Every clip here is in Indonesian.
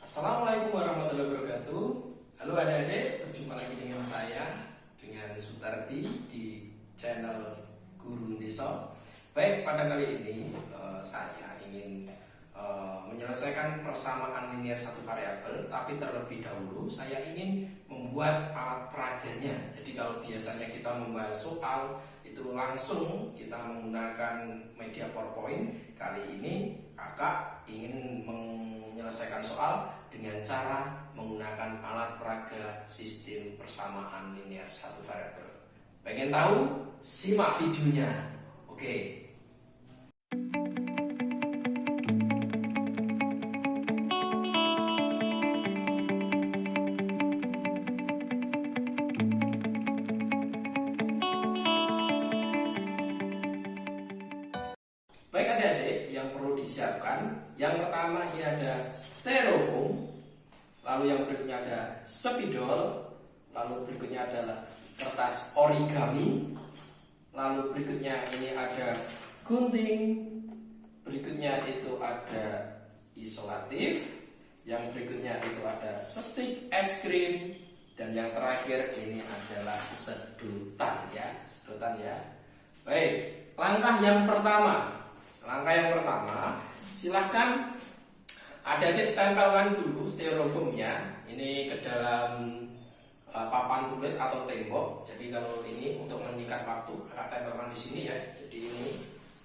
Assalamualaikum warahmatullahi wabarakatuh. Halo adik-adik, berjumpa lagi dengan saya, dengan Sutarti di channel Guru Desa. Baik, pada kali ini saya ingin menyelesaikan persamaan linear satu variabel, tapi terlebih dahulu saya ingin membuat alat peraganya. Jadi kalau biasanya kita membahas soal itu langsung kita menggunakan media PowerPoint, kali ini kakak ingin menyelesaikan soal dengan cara menggunakan alat peraga sistem persamaan linear satu variabel. Pengen tahu? Simak videonya. Oke. Baik adik-adik, yang perlu disiapkan, yang pertama ini ada styrofoam, lalu yang berikutnya ada spidol, lalu berikutnya adalah kertas origami, lalu berikutnya ini ada gunting, berikutnya itu ada isolatif, yang berikutnya itu ada stik es krim, dan yang terakhir ini adalah sedotan ya, Baik, langkah yang pertama. Silahkan adik-adik tempelkan dulu styrofoamnya ini ke dalam papan tulis atau tembok. Jadi kalau ini untuk mengikat waktu, kakak tempelkan di sini ya. Jadi ini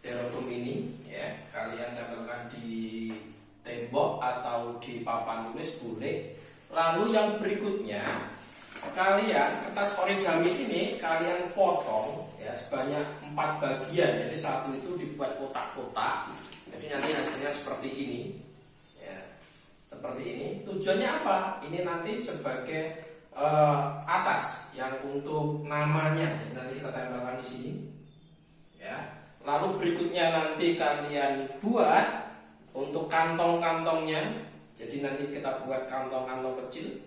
styrofoam ini ya, kalian tempelkan di tembok atau di papan tulis boleh. Lalu yang berikutnya, kalian kertas origami ini kalian potong ya sebanyak 4 bagian. Jadi satu itu dibuat kotak-kotak. Jadi nanti hasilnya seperti ini ya, seperti ini. Tujuannya apa? Ini nanti sebagai atas yang untuk namanya. Jadi nanti kita tempelkan di sini ya. Lalu berikutnya nanti kalian buat untuk kantong-kantongnya. Jadi nanti kita buat kantong-kantong kecil.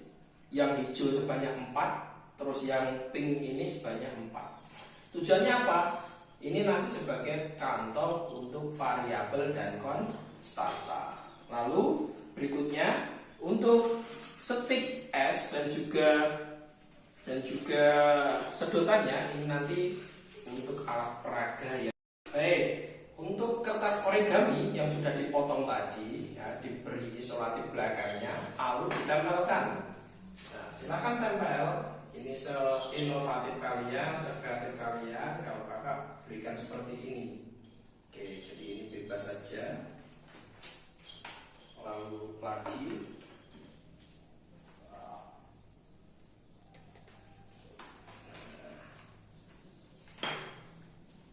Yang hijau sebanyak 4, terus yang pink ini sebanyak 4. Tujuannya apa? Ini nanti sebagai kantong untuk variabel dan konstanta. Lalu berikutnya untuk stik es dan juga sedotannya ini nanti untuk alat peraga ya. Baik, untuk kertas origami yang sudah dipotong tadi ya, diberi isolatif belakangnya, lalu ditempelkan. Nah, silakan tempel. Ini seinovatif kalian, sekreatif kalian. Kalau kakak berikan seperti ini. Oke, jadi ini bebas saja. Lalu lagi.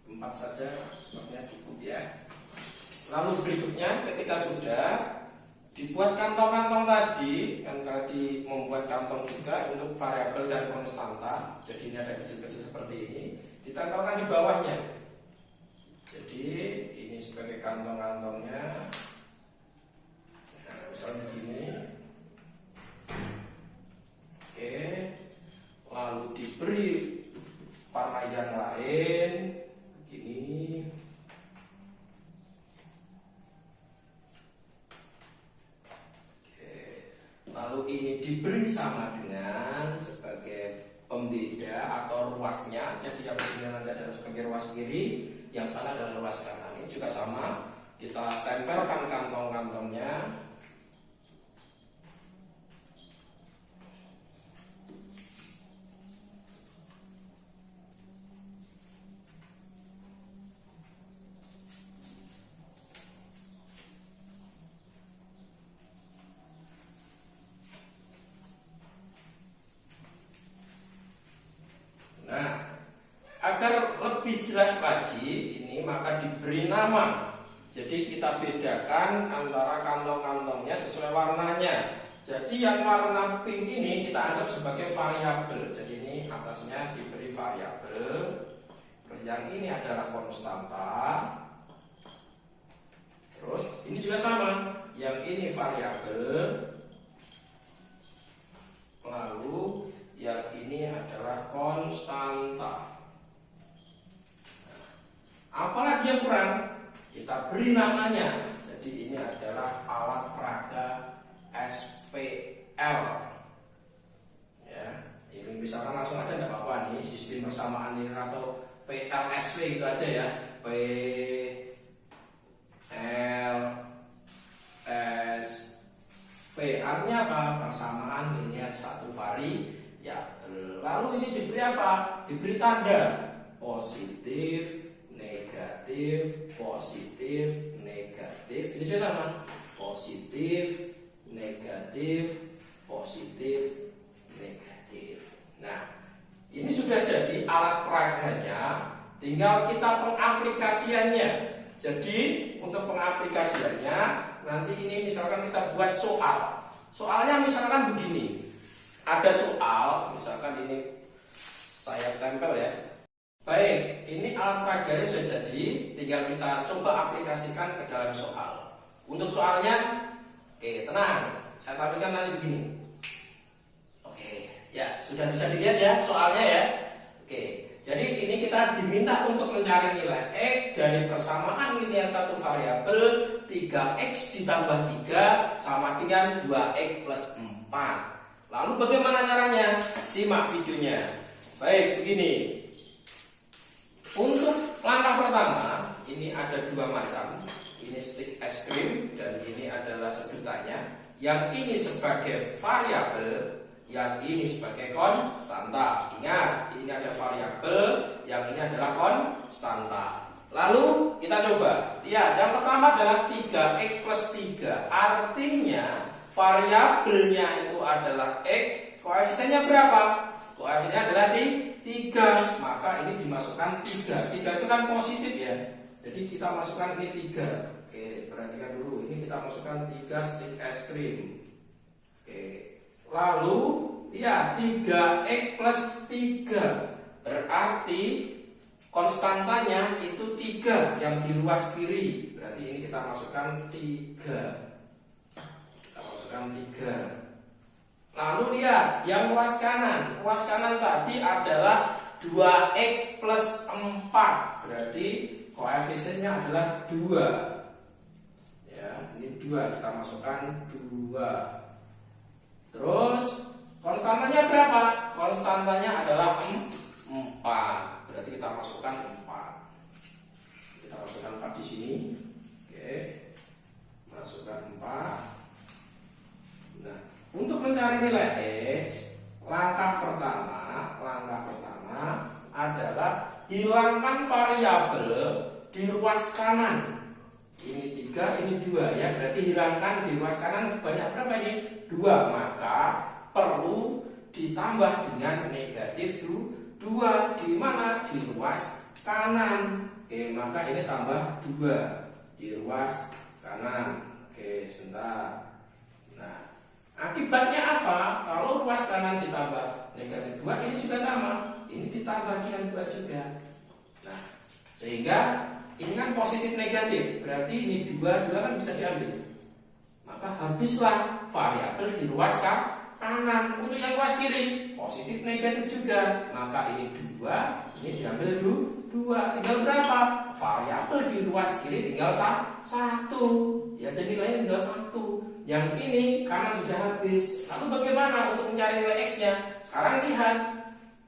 4 saja, sebabnya cukup ya. Lalu berikutnya, ketika sudah dibuat kantong-kantong tadi, kan tadi membuat kantong juga untuk variabel dan konstanta. Jadi ini ada kecil-kecil seperti ini, ditempelkan di bawahnya. Jadi ini sebagai kantong-kantongnya. Nah, misalnya begini. Oke, lalu diberi warna yang lain, begini. Lalu ini diberi sama dengan sebagai pembeda atau ruasnya. Jadi yang ini nanti adalah sebagai ruas kiri, yang sana adalah ruas kanan. Ini juga sama. Kita tempelkan kantong-kantongnya. Agar lebih jelas lagi ini maka diberi nama. Jadi kita bedakan antara kantong-kantongnya sesuai warnanya. Jadi yang warna pink ini kita anggap sebagai variabel. Jadi ini atasnya diberi variabel. Yang ini adalah konstanta. Terus ini juga sama. Yang ini variabel. Lalu yang ini adalah konstanta. Apalagi yang kurang, kita beri namanya. Jadi ini adalah alat peraga SP L. Ya, ini misalkan langsung aja nggak apa-apa nih, sistem persamaan linear atau PLSV itu aja ya. P L S V artinya apa? Persamaan linear satu variabel. Lalu ini diberi apa? Diberi tanda positif, negatif, positif, negatif. Ini juga sama. Positif, negatif, positif, negatif. Nah, ini sudah jadi alat peraganya, tinggal kita pengaplikasiannya. Jadi untuk pengaplikasiannya nanti ini misalkan kita buat soal. Soalnya misalkan begini. Ada soal, misalkan ini saya tempel ya. Baik, ini alat peraganya sudah jadi, tinggal kita coba aplikasikan ke dalam soal. Untuk soalnya, oke, tenang, saya tampilkan nanti begini. Oke, ya sudah bisa dilihat ya soalnya ya. Oke, jadi ini kita diminta untuk mencari nilai X dari persamaan linear satu variabel 3X ditambah 3 sama dengan 2X plus 4. Lalu bagaimana caranya? Simak videonya. Baik, begini. Untuk langkah pertama, ini ada dua macam. Ini stick es krim dan ini adalah sedutannya. Yang ini sebagai variabel, yang ini sebagai konstanta. Ingat, ini ada variabel, yang ini adalah konstanta. Lalu kita coba. Lihat, yang pertama adalah 3x plus 3. Artinya variabelnya itu adalah x. Koefisiennya berapa? Koefisiennya adalah 3. Maka ini dimasukkan 3. 3 itu kan positif ya. Jadi kita masukkan ini 3. Oke, perhatikan dulu. Ini kita masukkan 3 stick es krim. Oke. Lalu ya 3x plus 3. Berarti konstantanya itu 3 yang di ruas kiri. Berarti ini kita masukkan 3. Kita masukkan 3. Lalu lihat yang ruas kanan. Ruas kanan tadi adalah 2x plus 4. Berarti koefisiennya adalah 2. Ya, ini 2 kita masukkan 2. Terus konstantanya berapa? Konstantanya adalah 4. Berarti kita masukkan 4. Kita masukkan 4 di sini. Oke. Masukkan 4. Nah, untuk mencari nilai X, langkah pertama adalah hilangkan variabel di ruas kanan. Ini 3, ini 2 ya. Berarti hilangkan di ruas kanan banyak berapa ini? 2. Maka perlu ditambah dengan negatif 2. Di mana? Di ruas kanan. Oke, maka ini tambah 2 di ruas kanan. Oke, sebentar. Nah, akibatnya apa? Kalau ruas kanan ditambah negatif 2, ini juga sama. Ini ditambah dengan 2 juga. Nah, sehingga ini kan positif negatif. Berarti ini 2 kan bisa diambil. Maka habislah variabel di ruas kanan. Untuk yang ruas kiri, positif negatif juga. Maka ini 2, ini diambil 2. Tinggal berapa? Variabel di ruas kiri tinggal 1. Ya, jadi nilainya tinggal 1. Yang ini kanan sudah habis. Lalu bagaimana untuk mencari nilai X-nya? Sekarang lihat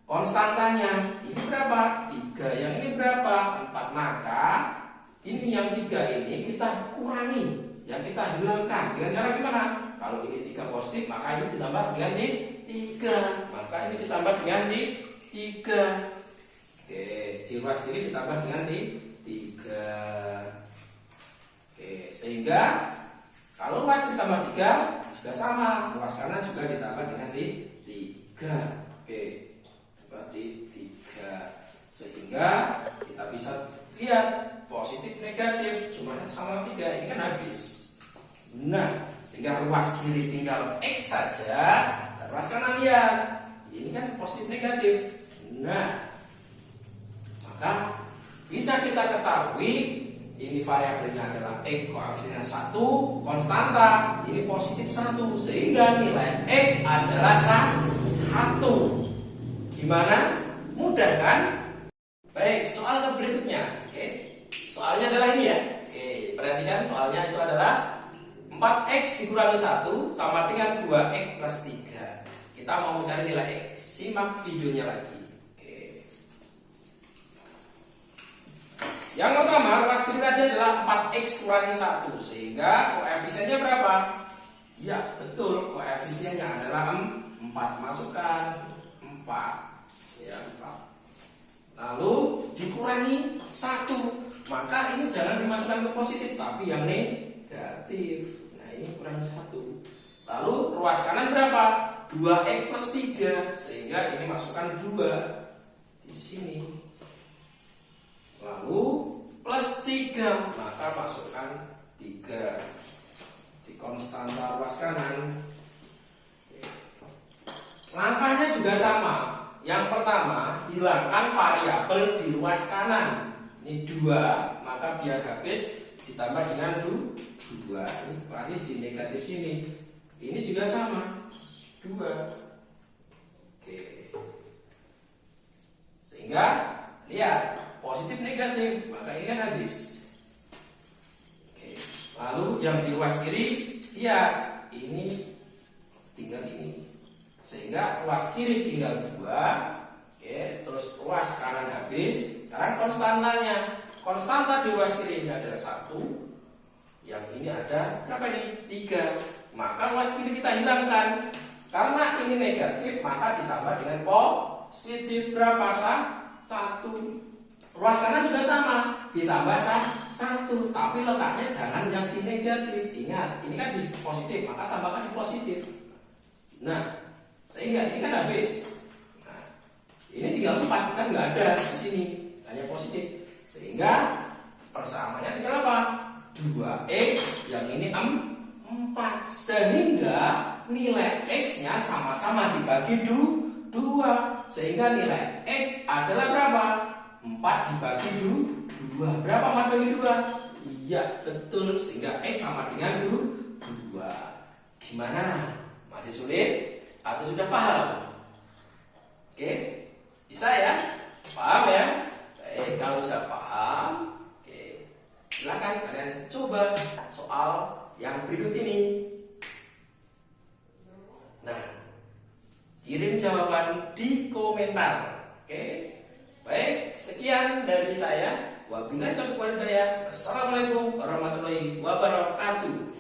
konstantanya. Ini berapa? 3. Yang ini berapa? 4. Maka ini yang 3 ini kita kurangi. Yang kita hilangkan. Dengan cara gimana? Kalau ini 3 positif, maka ini ditambah dengan 3. Maka ini ditambah dengan 3. Oke, di ruas kiri ditambah dengan 3. Oke, sehingga kalau ruas ditambah 3 juga sama, ruas kanan juga ditambah dengan 3. Oke, berarti 3. Sehingga kita bisa lihat positif negatif cuma sama 3. Ini kan habis. Nah, sehingga ruas kiri tinggal X saja, dan ruas kanan lihat. Ini kan positif negatif. Nah, maka bisa kita ketahui ini variabelnya adalah X, koefisiennya 1, konstanta, ini positif 1, sehingga nilai X adalah 1. Gimana? Mudah kan? Baik, soal ke berikutnya. Oke. Soalnya adalah ini ya. Oke, perhatikan soalnya itu adalah 4 4x dikurangi 1 sama dengan 2x plus 3. Kita mau mencari nilai x. Simak videonya lagi. Oke. Yang pertama, ruas kiri tadi adalah 4x kurangi 1. Sehingga koefisiennya berapa? Ya, betul. Koefisiennya adalah 4. Masukkan 4. Ya, 4. Lalu dikurangi 1. Maka ini jangan dimasukkan ke positif, tapi yang negatif. Nah, ini kurang 1. Lalu ruas kanan berapa? 2x plus 3. Sehingga ini masukkan 2 di sini. Lalu plus 3. Maka masukkan 3 di konstanta ruas kanan. Langkahnya juga sama. Yang pertama, hilangkan variabel di ruas kanan. Ini 2, maka biar habis ditambah dengan 2. Ini pasti di negatif sini. Ini juga sama, 2. Oke. Sehingga lihat positif negatif, maka ini kan habis. Oke. Lalu yang di ruas kiri, lihat ini tinggal ini. Sehingga ruas kiri tinggal 2. Oke, terus ruas kanan habis. Sekarang konstantanya. Konstanta di ruas kiri ini adalah 1. Yang ini ada berapa nih? 3. Maka ruas kiri kita hilangkan. Karena ini negatif, maka ditambah dengan positif berapa? 1. Ruas kanan juga sama, ditambah 1. Tapi letaknya jangan yang di negatif. Ingat, ini kan di positif, maka tambahkan di positif. Nah, sehingga ini kan habis. Ini tinggal 4, kan nggak ada di sini, hanya positif. Sehingga persamaannya tinggal apa? 2x, yang ini 4. Sehingga nilai x-nya sama-sama dibagi 2. Sehingga nilai x adalah berapa? 4 dibagi 2. Berapa 4 bagi 2? Iya, betul. Sehingga x sama dengan 2. Gimana? Masih sulit? Atau sudah paham? Oke? Bisa ya? Paham ya? Baik, kalau sudah paham, oke, silakan kalian coba soal yang berikut ini. Nah, kirim jawaban di komentar. Oke? Baik, sekian dari saya. Wabillahi taufiq wal hidayah. Wassalamualaikum warahmatullahi wabarakatuh.